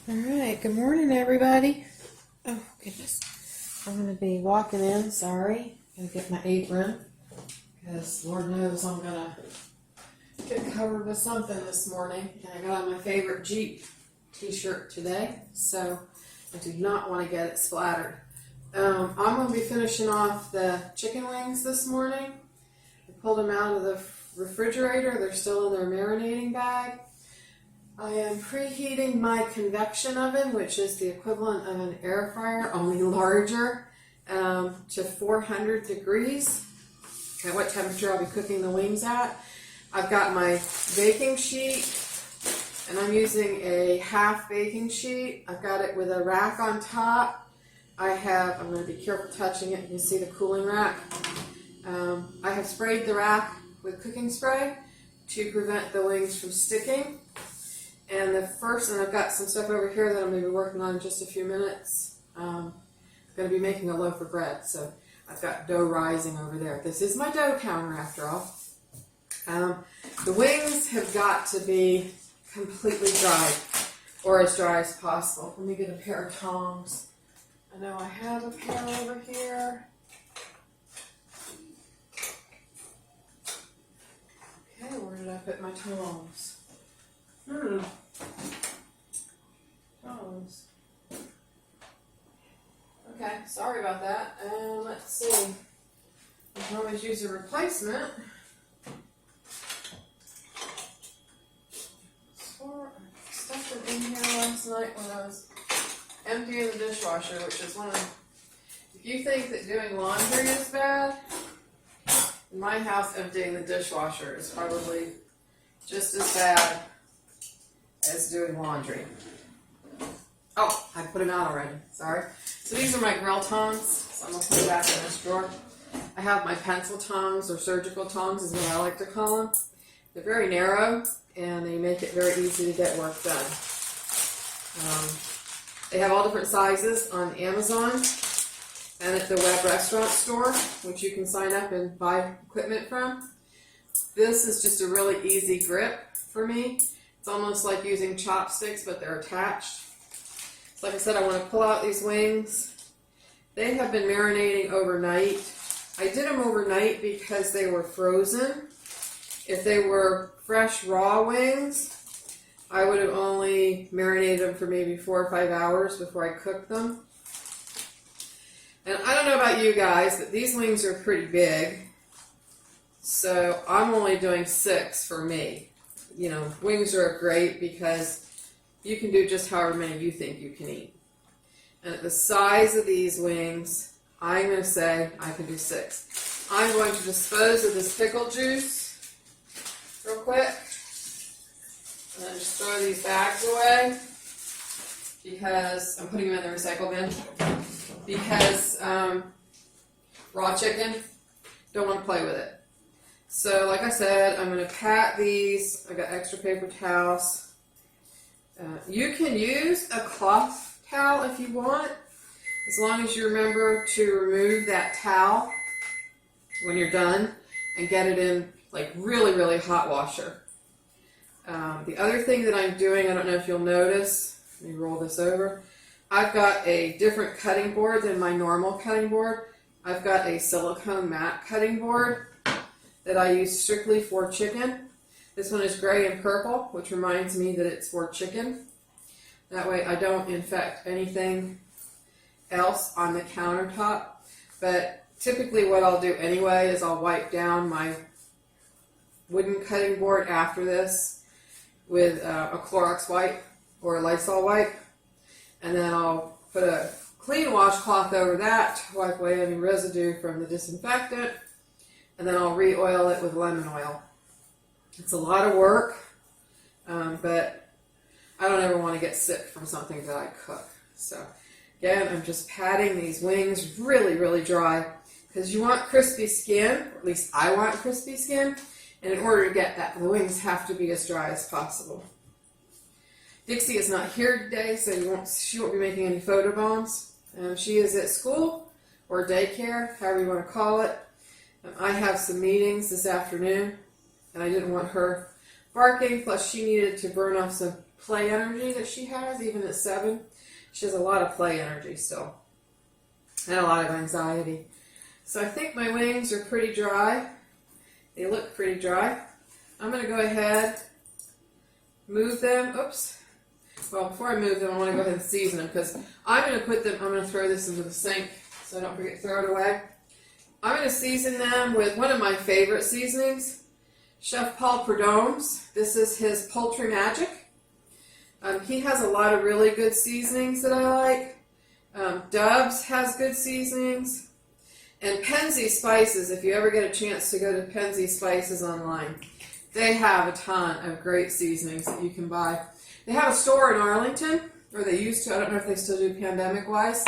All right, good morning, everybody. Oh, goodness. I'm going to be walking in, sorry. Going to get my apron because Lord knows I'm going to get covered with something this morning. And I got on my favorite Jeep t-shirt today, so I do not want to get it splattered. I'm going to be finishing off the chicken wings this morning. I pulled them out of the refrigerator. They're still in their marinating bag. I am preheating my convection oven, which is the equivalent of an air fryer, only larger, to 400 degrees. At what temperature I'll be cooking the wings at. I've got my baking sheet, and I'm using a half baking sheet. I've got it with a rack on top. I'm going to be careful touching it. You can see the cooling rack. I have sprayed the rack with cooking spray to prevent the wings from sticking. And I've got some stuff over here that I'm going to be working on in just a few minutes. I'm going to be making a loaf of bread, so I've got dough rising over there. This is my dough counter after all. The wings have got to be completely dry, or as dry as possible. Let me get a pair of tongs. I know I have a pair over here. Okay, where did I put my tongs? Tongs. Okay, sorry about that. Let's see. You can always use a replacement. I stuffed it in here last night when I was emptying the dishwasher, which is if you think that doing laundry is bad, in my house emptying the dishwasher is probably just as bad as doing laundry. Oh, I put them out already. Sorry. So these are my grill tongs. So I'm going to put them back in this drawer. I have my pencil tongs, or surgical tongs is what I like to call them. They're very narrow, and they make it very easy to get work done. They have all different sizes on Amazon and at the web restaurant store, which you can sign up and buy equipment from. This is just a really easy grip for me. It's almost like using chopsticks, but they're attached. So like I said, I want to pull out these wings. They have been marinating overnight. I did them overnight because they were frozen. If they were fresh, raw wings, I would have only marinated them for maybe 4 or 5 hours before I cooked them. And I don't know about you guys, but these wings are pretty big. So I'm only doing 6 for me. You know, wings are great because you can do just however many you think you can eat. And at the size of these wings, I'm going to say I can do 6. I'm going to dispose of this pickle juice real quick. And then just throw these bags away because I'm putting them in the recycle bin. Because raw chicken, don't want to play with it. So, like I said, I'm going to pat these. I got extra paper towels. You can use a cloth towel if you want, as long as you remember to remove that towel when you're done and get it in like really, really hot washer. The other thing that I'm doing, I don't know if you'll notice, let me roll this over. I've got a different cutting board than my normal cutting board. I've got a silicone mat cutting board that I use strictly for chicken. This one is gray and purple, which reminds me that it's for chicken. That way I don't infect anything else on the countertop. But typically what I'll do anyway is I'll wipe down my wooden cutting board after this with a Clorox wipe or a Lysol wipe. And then I'll put a clean washcloth over that to wipe away any residue from the disinfectant. And then I'll re-oil it with lemon oil. It's a lot of work, but I don't ever want to get sick from something that I cook. So again, I'm just patting these wings really, really dry because you want crispy skin, or at least I want crispy skin, and in order to get that, the wings have to be as dry as possible. Dixie is not here today, so she won't be making any photo bombs. She is at school or daycare, however you want to call it. I have some meetings this afternoon, and I didn't want her barking, plus she needed to burn off some play energy that she has, even at 7. She has a lot of play energy still, and a lot of anxiety. So I think my wings are pretty dry. They look pretty dry. I'm going to go ahead, move them. Oops. Well, before I move them, I want to go ahead and season them, because I'm going to put them, I'm going to throw this into the sink so I don't forget to throw it away. I'm going to season them with one of my favorite seasonings, Chef Paul Prudhomme's. This is his Poultry Magic. He has a lot of really good seasonings that I like. Dubs has good seasonings. And Penzi Spices, if you ever get a chance to go to Penzi Spices online, they have a ton of great seasonings that you can buy. They have a store in Arlington, or they used to, I don't know if they still do pandemic-wise,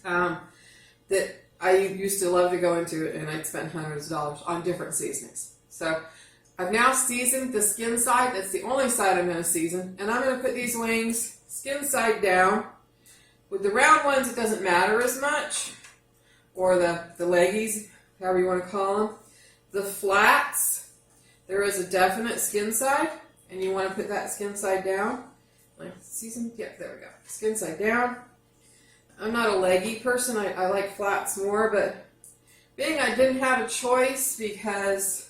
that I used to love to go into, and I'd spend hundreds of dollars on different seasonings. So I've now seasoned the skin side. That's the only side I'm going to season. And I'm going to put these wings skin side down. With the round ones, it doesn't matter as much, or the leggies, however you want to call them. The flats, there is a definite skin side, and you want to put that skin side down. Like season, yep, there we go. Skin side down. I'm not a leggy person. I like flats more, but being I didn't have a choice because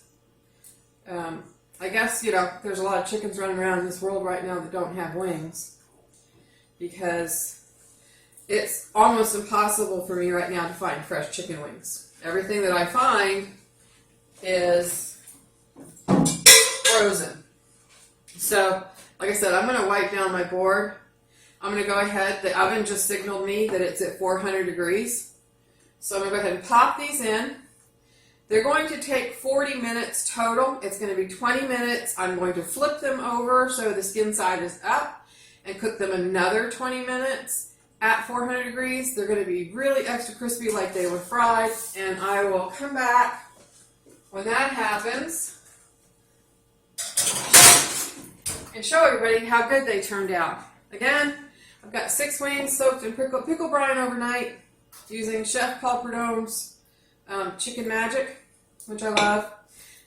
I guess, there's a lot of chickens running around in this world right now that don't have wings, because it's almost impossible for me right now to find fresh chicken wings. Everything that I find is frozen. So, like I said, I'm going to wipe down my board. I'm going to go ahead. The oven just signaled me that it's at 400 degrees. So I'm going to go ahead and pop these in. They're going to take 40 minutes total. It's going to be 20 minutes. I'm going to flip them over so the skin side is up and cook them another 20 minutes at 400 degrees. They're going to be really extra crispy like they were fried. And I will come back when that happens and show everybody how good they turned out. Again, I've got 6 wings soaked in pickle brine overnight using Chef Paul Prudhomme's Chicken Magic, which I love.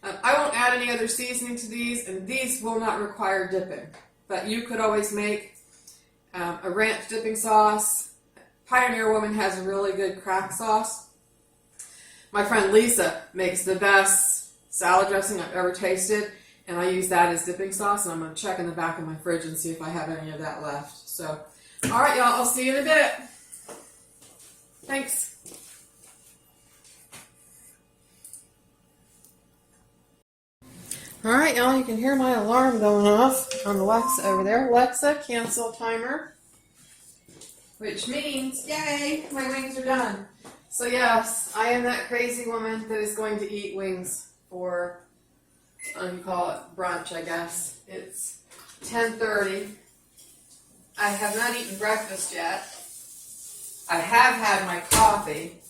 I won't add any other seasoning to these, and these will not require dipping. But you could always make a ranch dipping sauce. Pioneer Woman has a really good crack sauce. My friend Lisa makes the best salad dressing I've ever tasted, and I use that as dipping sauce, and I'm going to check in the back of my fridge and see if I have any of that left. So, all right, y'all, I'll see you in a bit. Thanks. All right, y'all, you can hear my alarm going off on Alexa over there. Alexa, cancel timer, which means, yay, my wings are done. So yes, I am that crazy woman that is going to eat wings for, you call it brunch, I guess. It's 10:30. I have not eaten breakfast yet. I have had my coffee,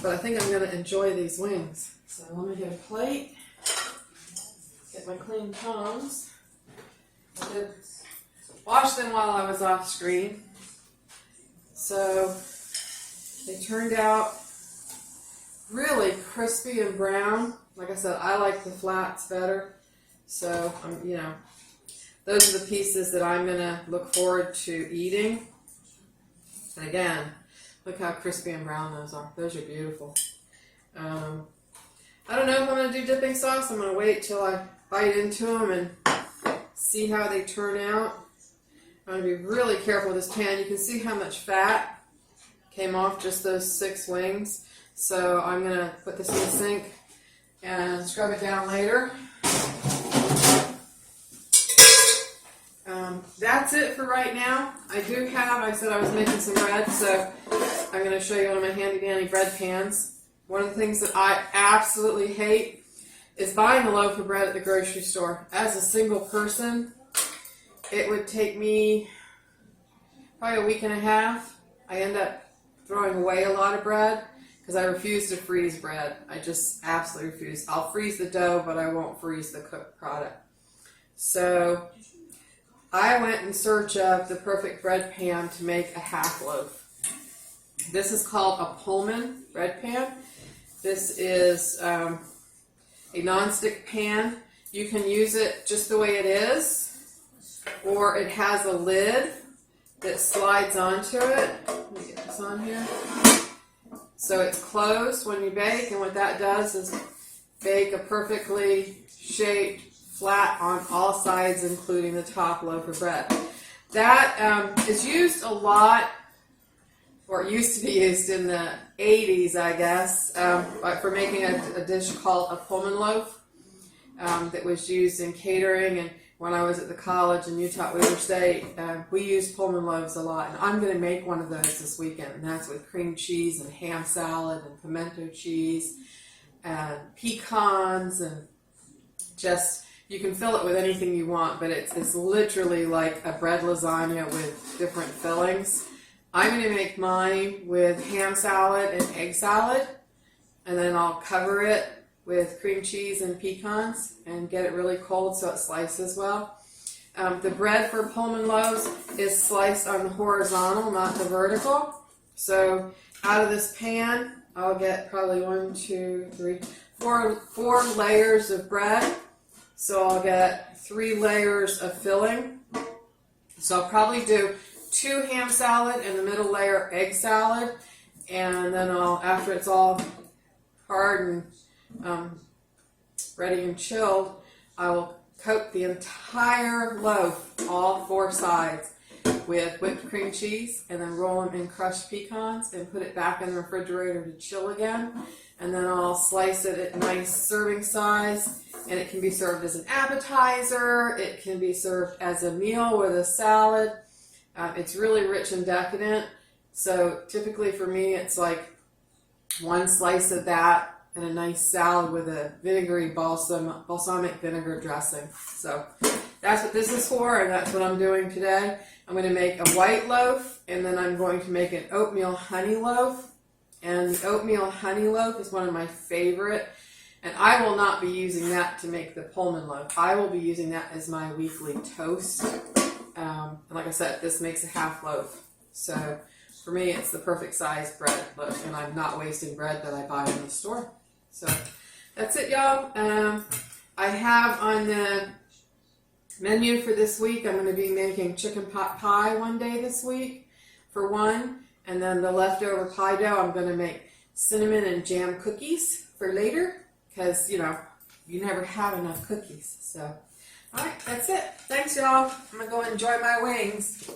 but I think I'm going to enjoy these wings. So let me get a plate, get my clean tongs. I did wash them while I was off screen. So they turned out really crispy and brown. Like I said, I like the flats better. So, those are the pieces that I'm going to look forward to eating. And again, look how crispy and brown those are. Those are beautiful. I don't know if I'm going to do dipping sauce. I'm going to wait till I bite into them and see how they turn out. I'm going to be really careful with this pan. You can see how much fat came off just those 6 wings. So I'm going to put this in the sink and scrub it down later. That's it for right now. I said I was making some bread, so I'm going to show you one of my handy dandy bread pans. One of the things that I absolutely hate is buying a loaf of bread at the grocery store. As a single person, it would take me probably a week and a half. I end up throwing away a lot of bread because I refuse to freeze bread. I just absolutely refuse. I'll freeze the dough, but I won't freeze the cooked product. So I went in search of the perfect bread pan to make a half loaf. This is called a Pullman bread pan. This is a nonstick pan. You can use it just the way it is, or it has a lid that slides onto it. Let me get this on here. So it's closed when you bake, and what that does is bake a perfectly shaped flat on all sides, including the top loaf of bread. That is used a lot, or it used to be used in the 80s, I guess, for making a dish called a Pullman loaf that was used in catering. And when I was at the college in Utah at Weber State, we used Pullman loaves a lot. And I'm going to make one of those this weekend, and that's with cream cheese and ham salad and pimento cheese and pecans, and just, you can fill it with anything you want, but it's literally like a bread lasagna with different fillings. I'm going to make mine with ham salad and egg salad, and then I'll cover it with cream cheese and pecans and get it really cold so it slices well. The bread for Pullman loaves is sliced on the horizontal, not the vertical. So out of this pan, I'll get probably 4 layers of bread. So I'll get 3 layers of filling. So I'll probably do 2 ham salad and the middle layer egg salad, and then after it's all hard and ready and chilled, I will coat the entire loaf, all 4 sides, with whipped cream cheese, and then roll them in crushed pecans and put it back in the refrigerator to chill again. And then I'll slice it at nice serving size, and it can be served as an appetizer. It can be served as a meal with a salad. It's really rich and decadent. So typically for me, it's like 1 slice of that and a nice salad with a vinegary balsamic vinegar dressing. So that's what this is for, and that's what I'm doing today. I'm going to make a white loaf, and then I'm going to make an oatmeal honey loaf. And the oatmeal honey loaf is one of my favorite, and I will not be using that to make the Pullman loaf. I will be using that as my weekly toast. And like I said, this makes a half loaf. So for me, it's the perfect size bread loaf, and I'm not wasting bread that I buy in the store. So that's it, y'all. I have on the menu for this week, I'm going to be making chicken pot pie one day this week for one. And then the leftover pie dough, I'm going to make cinnamon and jam cookies for later, because, you never have enough cookies. So, all right, that's it. Thanks, y'all. I'm going to go enjoy my wings.